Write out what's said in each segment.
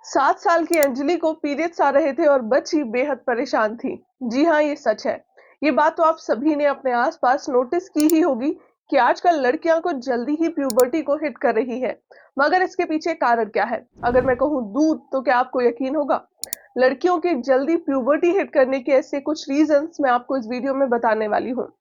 7 साल की अंजलि को पीरियड्स आ रहे थे और बच्ची बेहद परेशान थी। जी हाँ, ये सच है। ये बात तो आप सभी ने अपने आसपास नोटिस की ही होगी कि आजकल लड़कियां को जल्दी ही प्यूबर्टी को हिट कर रही है। मगर इसके पीछे कारण क्या है? अगर मैं कहूँ दूध, तो क्या आपको यकीन होगा? लड़कियों की जल्दी प्यूबर्टी हिट करने के ऐसे कुछ रीजंस मैं आपको इस वीडियो में बताने वाली हूँ।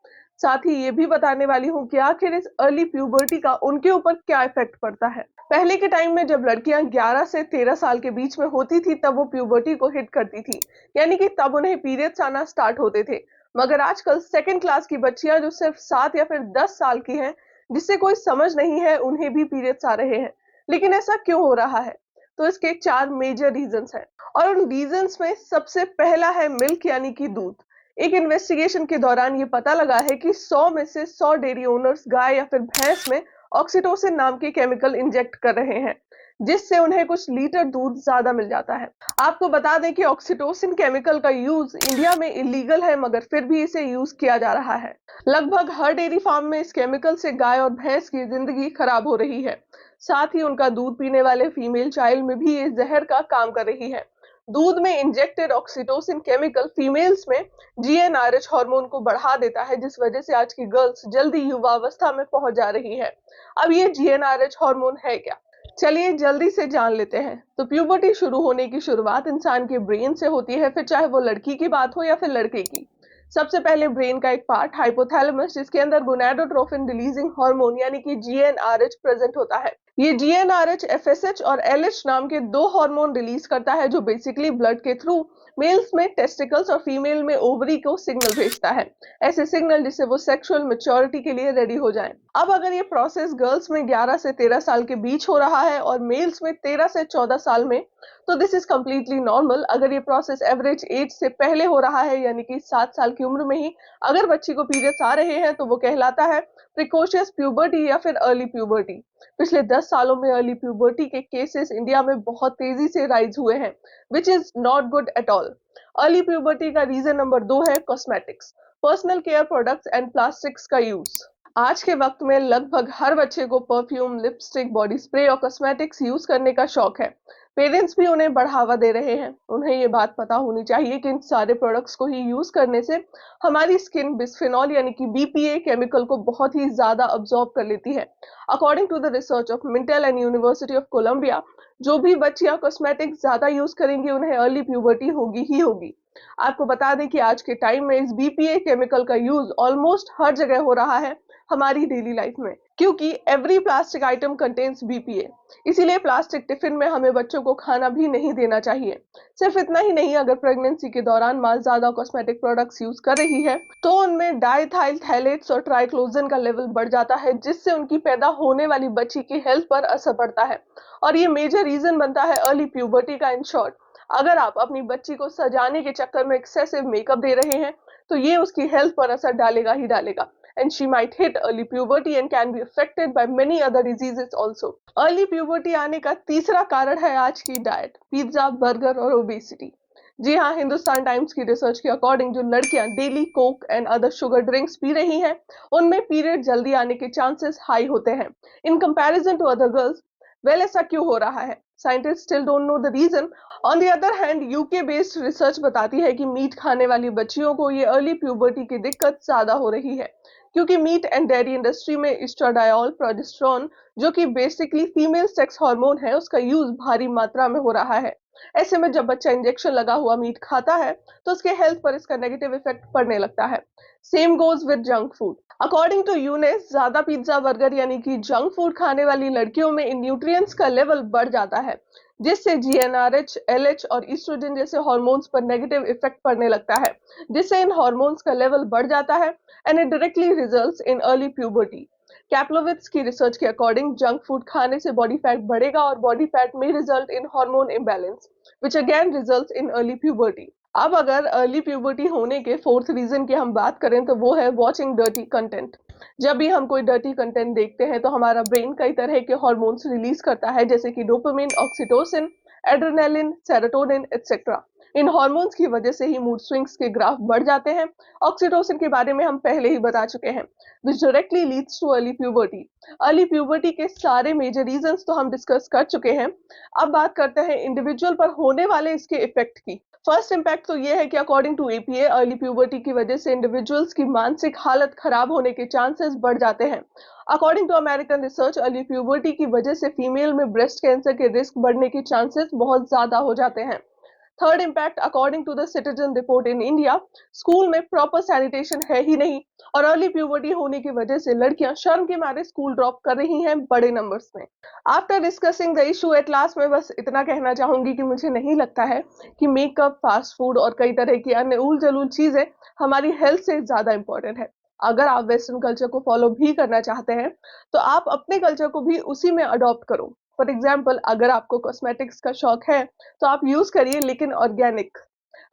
साथ ही ये भी बताने वाली हूँ कि आखिर इस अर्ली प्यूबर्टी का उनके ऊपर क्या इफेक्ट पड़ता है। पहले के टाइम में जब लड़कियां 11 से 13 साल के बीच में होती थी, तब वो प्यूबर्टी को हिट करती थी, यानी कि तब उन्हें पीरियड्स आना स्टार्ट होते थे। मगर आजकल सेकंड क्लास की बच्चियां जो सिर्फ 7 या फिर 10 साल की हैं, जिससे कोई समझ नहीं है, उन्हें भी पीरियड्स आ रहे हैं। लेकिन ऐसा क्यों हो रहा है? तो इसके 4 मेजर रीजंस हैं, और उन रीजंस में सबसे पहला है मिल्क, यानी कि दूध। एक इन्वेस्टिगेशन के दौरान ये पता लगा है कि 100 में से 100 डेयरी ओनर्स गाय या फिर भैंस में ऑक्सीटोसिन नाम के केमिकल इंजेक्ट कर रहे हैं, जिससे उन्हें कुछ लीटर दूध ज्यादा मिल जाता है। आपको बता दें कि ऑक्सीटोसिन केमिकल का यूज इंडिया में इलीगल है, मगर फिर भी इसे यूज किया जा रहा है। लगभग हर डेयरी फार्म में इस केमिकल से गाय और भैंस की जिंदगी खराब हो रही है। साथ ही उनका दूध पीने वाले फीमेल चाइल्ड में भी ये जहर का काम कर रही है। दूध में इंजेक्टेड ऑक्सीटोसिन केमिकल फीमेल्स में जीएनआरएच हार्मोन को बढ़ा देता है, जिस वजह से आज की गर्ल्स जल्दी युवावस्था में पहुंच जा रही है। अब ये जीएनआरएच हार्मोन है क्या? चलिए जल्दी से जान लेते हैं। तो प्यूबर्टी शुरू होने की शुरुआत इंसान के ब्रेन से होती है, फिर चाहे वो लड़की की बात हो या फिर लड़के की। सबसे पहले ब्रेन का एक पार्ट हाइपोथैलेमस, जिसके अंदर गोनाडोट्रोफिन रिलीजिंग हार्मोन यानी कि जीएनआरएच प्रेजेंट होता है। ये जीएनआरएच एफएसएच और एलएच नाम के दो हार्मोन रिलीज करता है, जो बेसिकली ब्लड के थ्रू मेल्स में टेस्टिकल्स और फीमेल में ओवरी को सिग्नल भेजता है। ऐसे सिग्नल जिससे वो सेक्सुअल मैच्योरिटी के लिए रेडी हो जाएं। अब अगर ये प्रोसेस गर्ल्स में 11 से 13 साल के बीच हो रहा है और मेल्स में 13 से 14 साल में, तो दिस इज कम्प्लीटली नॉर्मल। अगर ये प्रोसेस एवरेज एज से पहले हो रहा है, यानी कि 7 साल की उम्र में ही अगर बच्ची को पीरियड्स आ रहे हैं, तो वो कहलाता है प्रिकॉशियस प्यूबर्टी या फिर अर्ली प्यूबर्टी। पिछले 10 सालों में अर्ली प्यूबर्टी के केसेस इंडिया में बहुत तेजी से राइज हुए हैं, which is not good at all. Early puberty का रीजन नंबर 2 है cosmetics, personal care products and plastics का यूज। आज के वक्त में लगभग हर बच्चे को परफ्यूम, लिपस्टिक, बॉडी स्प्रे और कॉस्मेटिक्स यूज करने का शौक है। पेरेंट्स भी उन्हें बढ़ावा दे रहे हैं। उन्हें ये बात पता होनी चाहिए कि इन सारे प्रोडक्ट्स को ही यूज करने से हमारी स्किन बिस्फेनॉल यानी कि बीपीए केमिकल को बहुत ही ज्यादा अब्सॉर्ब कर लेती है। According to the research of Mintel and University of Columbia, जो भी बच्चियां कॉस्मेटिक्स ज्यादा यूज करेंगी, उन्हें अर्ली प्यूबर्टी होगी ही होगी। आपको बता दें कि आज के टाइम में इस बीपीए केमिकल का यूज ऑलमोस्ट हर जगह हो रहा है हमारी डेली लाइफ में, क्योंकि every plastic item contains BPA. इसीलिए प्लास्टिक टिफिन में हमें बच्चों को खाना भी नहीं देना चाहिए। सिर्फ इतना ही नहीं, अगर प्रेगनेंसी के दौरान मां ज्यादा कॉस्मेटिक प्रोडक्ट्स यूज कर रही है, तो उनमें डाइथाइल थैलेट्स और ट्राइक्लोजन का लेवल बढ़ जाता है, जिससे उनकी पैदा होने वाली बच्ची की हेल्थ पर असर पड़ता है, और ये मेजर रीजन बनता है अर्ली प्यूबर्टी का। इन शॉर्ट, अगर आप अपनी बच्ची को सजाने के चक्कर में एक्सेसिव मेकअप दे रहे हैं, तो ये उसकी हेल्थ पर असर डालेगा ही डालेगा, and she might hit early puberty and can be affected by many other diseases also. Early puberty आने का तीसरा कारण है आज की डाइट, पिज्जा, बर्गर और ओबेसिटी। जी हाँ, हिंदुस्तान टाइम्स की रिसर्च के अकॉर्डिंग जो लड़कियां daily Coke and other sugar drinks P रही हैं, उनमें पीरियड जल्दी आने के चांसेस हाई होते हैं in comparison to other girls. Well, ऐसा क्यों हो रहा है? Scientist still don't know the reason. On the other hand, UK based research बताती है कि मीट खाने वाली बच्चियों को ये अर्ली प्यूबर्टी की दिक्कत ज्यादा हो रही है, क्योंकि मीट एंड डेयरी इंडस्ट्री में एस्ट्राडायोल, प्रोजेस्टेरोन, जो कि बेसिकली फीमेल सेक्स हार्मोन है, उसका यूज भारी मात्रा में हो रहा है। ऐसे में जब बच्चा इंजेक्शन लगा हुआ मीट खाता है, तो उसके हेल्थ पर इसका नेगेटिव इफेक्ट पड़ने लगता है। Same goes with junk food. According to यूनेस, ज्यादा पिज्जा, बर्गर यानी कि जंक फूड खाने वाली लड़कियों में इन न्यूट्रिएंट्स का लेवल बढ़ जाता है, जिससे जीएनआरएच, एलएच और ईस्ट्रोजन जैसे हार्मोन्स पर नेगेटिव इफेक्ट पड़ने लगता है, जिससे इन हार्मोन्स का लेवल बढ़ जाता है, and it directly results in early puberty. Kaplowitz की रिसर्च के अकॉर्डिंग जंक फूड खाने से बॉडी फैट बढ़ेगा और बॉडी फैट में result in hormone imbalance, which again results in early puberty. अब अगर अर्ली प्यूबर्टी होने के फोर्थ रीजन की हम बात करें, तो वो है वॉचिंग डर्टी कंटेंट। जब भी हम कोई डर्टी कंटेंट देखते हैं, तो हमारा ब्रेन कई तरह के हार्मोन्स रिलीज करता है, जैसे कि dopamine, oxytocin, adrenaline, serotonin, et cetera. इन हार्मोन्स की वजह से ही मूड स्विंग्स के ग्राफ बढ़ जाते हैं। ऑक्सीटोसिन के बारे में हम पहले ही बता चुके हैं, विच directly leads too early puberty. Early puberty के सारे मेजर रीजंस तो हम डिस्कस कर चुके हैं। अब बात करते हैं इंडिविजुअल पर होने वाले इसके इफेक्ट की। फर्स्ट इम्पैक्ट तो ये है कि according to APA early puberty की वजह से इंडिविजुअल्स की मानसिक हालत खराब होने के चांसेस बढ़ जाते हैं। According to American research, early puberty की वजह से फीमेल में ब्रेस्ट कैंसर के रिस्क बढ़ने के चांसेस बहुत ज्यादा हो जाते हैं। Third impact, according to the citizen report in India, school में प्रॉपर सैनिटेशन है ही नहीं और अर्ली प्यूबर्टी होने की वजह से लड़कियां शर्म के मारे स्कूल ड्रॉप कर रही हैं बड़े नंबर्स में। After discussing the issue at last, मैं बस इतना कहना चाहूंगी कि मुझे नहीं लगता है कि मेकअप, फास्ट फूड और कई तरह की अन्य उल जलूल चीजें हमारी हेल्थ से ज्यादा इंपॉर्टेंट है। अगर आप वेस्टर्न कल्चर को फॉलो भी करना चाहते हैं तो आप अपने कल्चर को भी उसी में अडॉप्ट करो। फॉर एग्जाम्पल, अगर आपको कॉस्मेटिक्स का शौक है तो आप यूज करिए, लेकिन ऑर्गेनिक।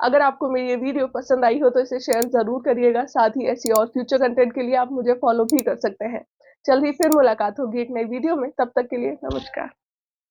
अगर आपको मेरी ये वीडियो पसंद आई हो तो इसे शेयर जरूर करिएगा। साथ ही ऐसी और फ्यूचर कंटेंट के लिए आप मुझे फॉलो भी कर सकते हैं। जल्द ही फिर मुलाकात होगी एक नई वीडियो में, तब तक के लिए नमस्कार।